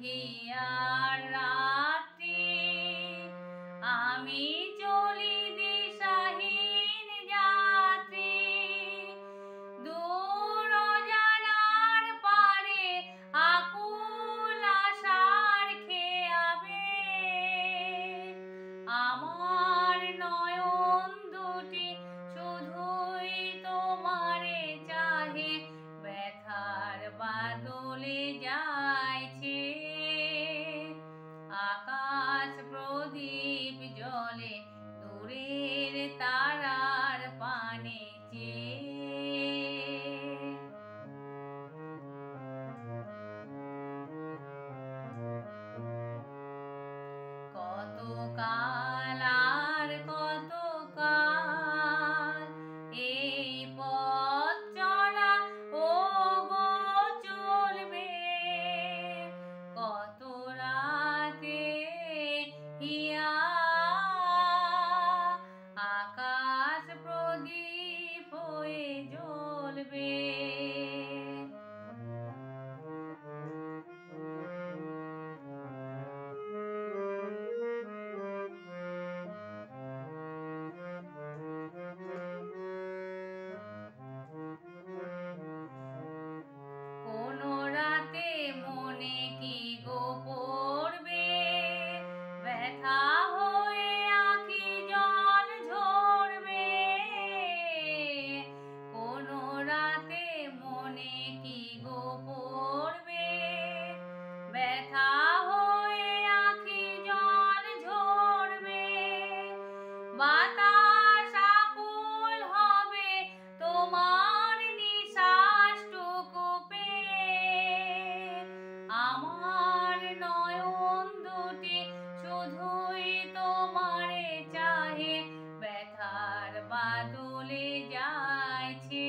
here রাত্রি আমি চলি দিশাহীন যাত্রী দূর জানার পারে আকুল আশার খেয়াবে আমার নয়ন দুটি শুধুই তোমারে চাহে ব্যথার বাদলে যাইছে আকাশ প্রদীপ জলে দূরের তারার পানে কত কাল আর কত কাল এই পথ চলা ও গো চলবে কত রাতে হিয়া আকাশ প্রদীপ হয়ে জ্বলবে রাতে মনে কি গো পড়বে ব্যথা হয়ে আঁখি জল ঝরবে কোন রাতে মনে কি গো পড়বে ব্যথা হয়ে আঁখি জল ঝরবে বাতাস আকুল হবে তোমার নিঃশ্বাসটুকু আমার নয়ন দুটি শুধুই তোমারে চাহে ব্যথার বাদলে যাইছে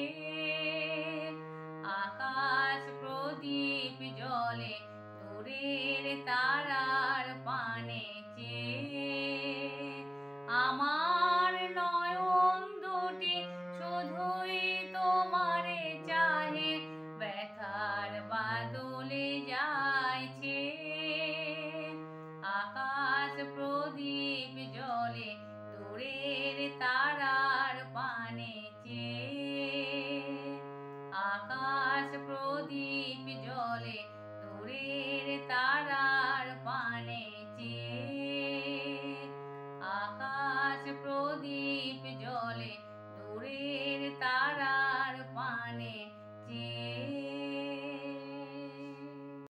আকাশ প্রদীপ জলে দূরের তারার পানে আমার নয়ন দুটি শুধুই তোমারে চাহে ব্যথার বাদলে যাইছে আকাশ প্রদীপ জলে দূরের তারার পানে আকাশ প্রদীপ জলে দূরের তারার পানে আকাশ প্রদীপ জলে